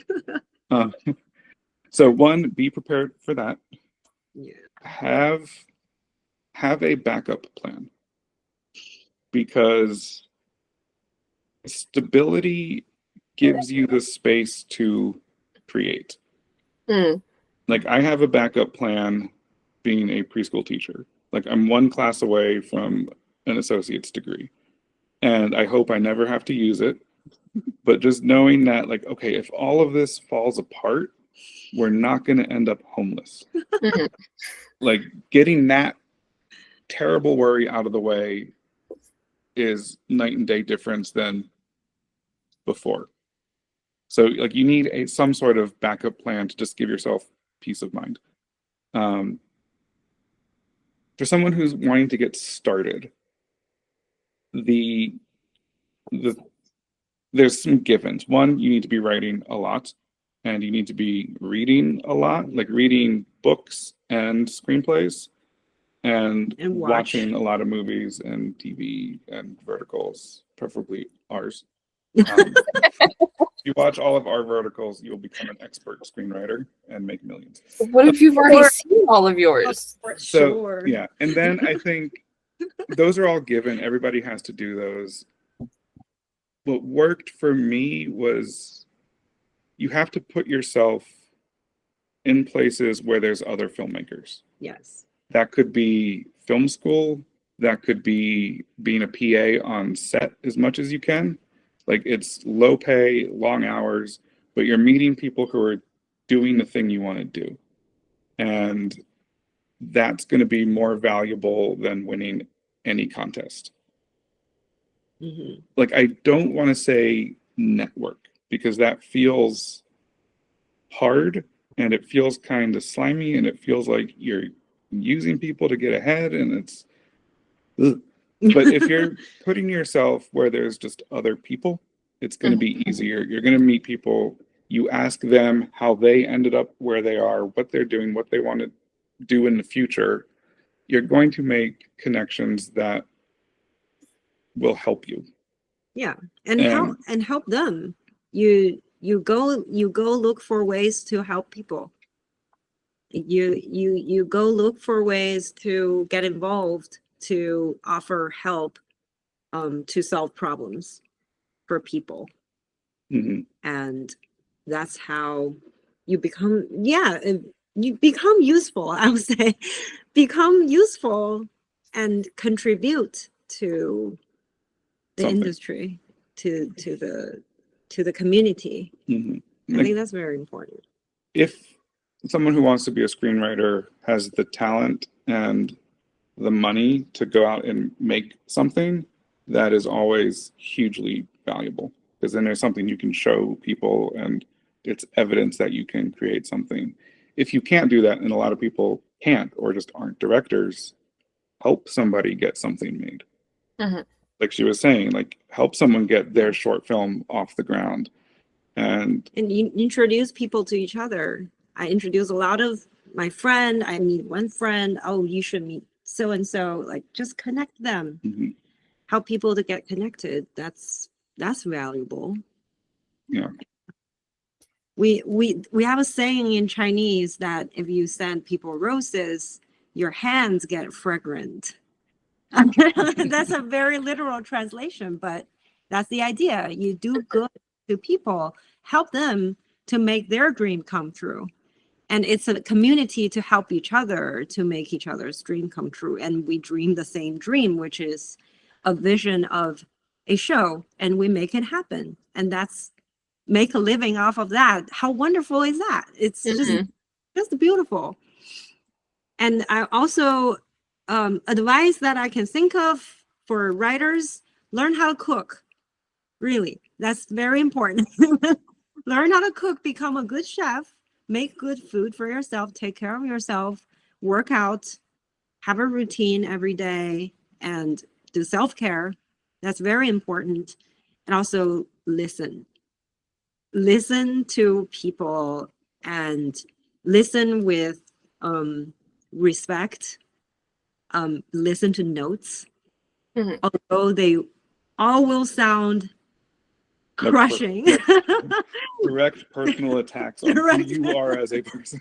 [SPEAKER 2] So one, be prepared for that.
[SPEAKER 3] Yeah.
[SPEAKER 2] Have a backup plan, because stability gives you the space to create. Like I have a backup plan being a preschool teacher. Like I'm one class away from an associate's degree, and I hope I never have to use it. But just knowing that, like, okay, if all of this falls apart, we're not going to end up homeless. Like getting that terrible worry out of the way is night and day difference than before. So like you need some sort of backup plan to just give yourself peace of mind. For someone who's wanting to get started, there's some givens. One, you need to be writing a lot, and you need to be reading a lot, like reading books and screenplays, and watching a lot of movies and TV and verticals, preferably ours. If you watch all of our verticals, you'll become an expert screenwriter and make millions.
[SPEAKER 1] What if you've already seen all of yours?
[SPEAKER 2] So yeah, and then I think those are all given. Everybody has to do those. What worked for me was you have to put yourself in places where there's other filmmakers.
[SPEAKER 3] Yes.
[SPEAKER 2] That could be film school, That could be being a PA on set as much as you can. Like it's low pay, long hours, but you're meeting people who are doing the thing you want to do. And that's going to be more valuable than winning any contest.
[SPEAKER 3] Mhm.
[SPEAKER 2] Like, I don't want to say network because that feels hard and it feels kind of slimy and it feels like you're using people to get ahead and it's ugh. But if you're putting yourself where there's just other people, it's going to be easier. You're going to meet people. You ask them how they ended up where they are, what they're doing, what they want to do in the future. You're going to make connections that will help you.
[SPEAKER 3] Yeah, and help them. You go look for ways to help people. You go look for ways to get involved, to offer help, to solve problems for people.
[SPEAKER 2] Mhm.
[SPEAKER 3] And that's how you become, you become useful. I would say become useful and contribute to the
[SPEAKER 2] Something.
[SPEAKER 3] industry, to the community.
[SPEAKER 2] Mhm.
[SPEAKER 3] I
[SPEAKER 2] Like,
[SPEAKER 3] think that's very important.
[SPEAKER 2] if someone who wants to be a screenwriter has the talent and the money to go out and make something, that is always hugely valuable because then there's something you can show people and it's evidence that you can create something. If you can't do that, and a lot of people can't or just aren't directors, help somebody get something made.
[SPEAKER 1] Mhm.
[SPEAKER 2] Like she was saying, like help someone get their short film off the ground. And
[SPEAKER 3] You introduce people to each other. I introduce a lot of my friend. I meet one friend. Oh, you should meet so and so. Like just connect them.
[SPEAKER 2] mhm,
[SPEAKER 3] Help people to get connected. That's valuable.
[SPEAKER 2] yeah,
[SPEAKER 3] We have a saying in Chinese that if you send people roses, your hands get fragrant. That's a very literal translation, but that's the idea. You do good to people, help them to make their dream come true. And it's a community to help each other to make each other's dream come true. And we dream the same dream, which is a vision of a show, and we make it happen. And that's make a living off of that. How wonderful is that? It's just beautiful. And I also advice that I can think of for writers: learn how to cook. Really, that's very important. Learn how to cook, become a good chef, make good food for yourself, take care of yourself, work out, have a routine every day, and do self-care. That's very important. And also listen. Listen to people and listen with respect. Listen to notes, although they all will sound
[SPEAKER 2] like
[SPEAKER 3] crushing.
[SPEAKER 2] direct personal attacks on who you are as a person.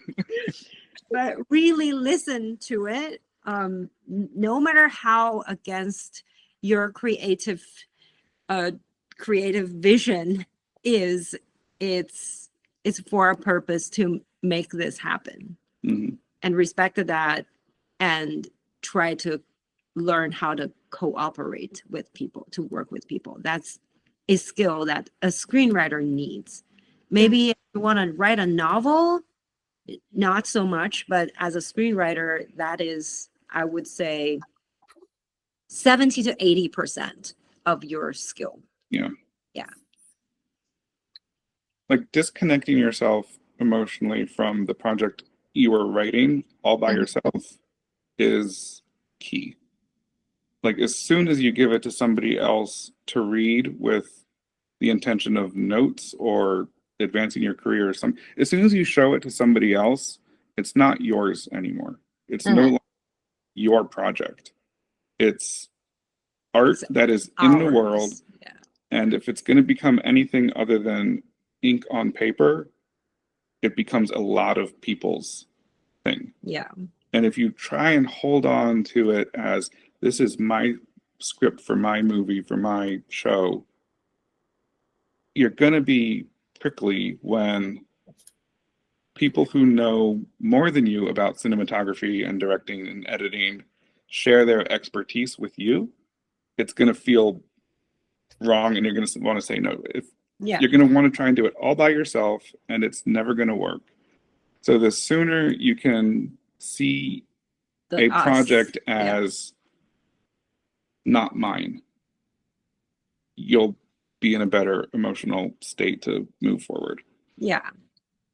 [SPEAKER 3] But really listen to it. No matter how against your creative vision is, it's for a purpose to make this happen.
[SPEAKER 2] Mhm.
[SPEAKER 3] And respect that and try to learn how to cooperate with people, to work with people. That's a skill that a screenwriter needs. Maybe if you want to write a novel, not so much, but as a screenwriter, that is, I would say, 70 to 80% of your skill.
[SPEAKER 2] Yeah.
[SPEAKER 3] Yeah.
[SPEAKER 2] Like disconnecting yourself emotionally from the project you were writing all by yourself is key. Like as soon as you give it to somebody else to read with the intention of notes or advancing your career or something, as soon as you show it to somebody else, it's not yours anymore. It's no longer your project. It's art that is in the world.
[SPEAKER 3] Yeah.
[SPEAKER 2] And if it's going to become anything other than ink on paper, it becomes a lot of people's thing.
[SPEAKER 3] Yeah.
[SPEAKER 2] And if you try and hold on to it as this is my script for my movie, for my show, you're going to be prickly when people who know more than you about cinematography and directing and editing share their expertise with you, it's going to feel wrong and you're going to want to say no. If
[SPEAKER 3] Yeah.
[SPEAKER 2] you're going to want to try and do it all by yourself and it's never going to work. So the sooner you can see a project as not mine, you'll be in a better emotional state to move forward.
[SPEAKER 3] Yeah.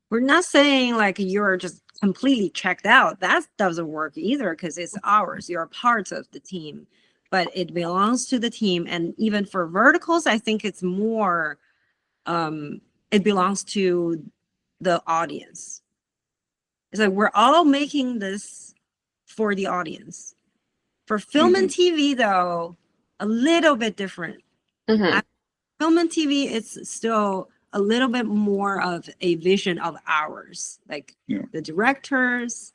[SPEAKER 3] We're not saying like you're just completely checked out. That doesn't work either because it's ours. You're a part of the team, but it belongs to the team. And even for verticals, I think it's more, it belongs to the audience. It's like we're all making this for the audience. For film and TV, though, a little bit different. Film and TV, it's still a little bit more of a vision of ours, like the directors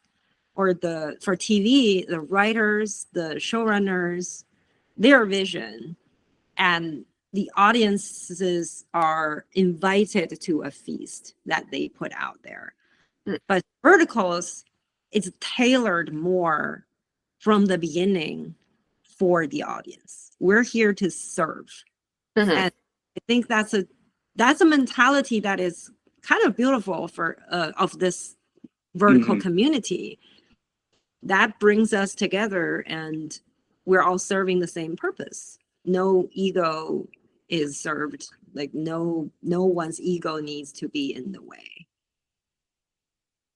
[SPEAKER 3] or for TV, the writers, the showrunners, their vision, and the audiences are invited to a feast that they put out there. But verticals, it's tailored more from the beginning for the audience. We're here to serve. And I think that's a mentality that is kind of beautiful for of this vertical community. That brings us together and we're all serving the same purpose. No ego is served. Like no one's ego needs to be in the way.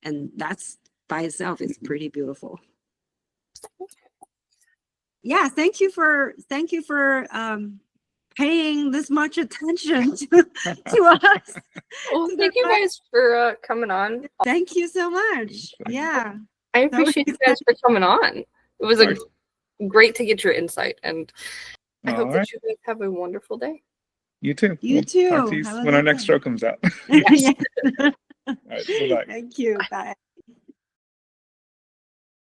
[SPEAKER 3] And that's by itself is pretty beautiful. Yeah, thank you for paying this much attention to us.
[SPEAKER 1] Well, thank you guys for coming on.
[SPEAKER 3] Thank you so much. Yeah.
[SPEAKER 1] I appreciate you guys for coming on. It was great to get your insight, and I hope that you guys have a wonderful day.
[SPEAKER 2] You too.
[SPEAKER 3] You too.
[SPEAKER 2] Talk to you when our next show comes out.
[SPEAKER 3] Yeah.
[SPEAKER 2] All right, bye-bye.
[SPEAKER 3] Thank you. Bye.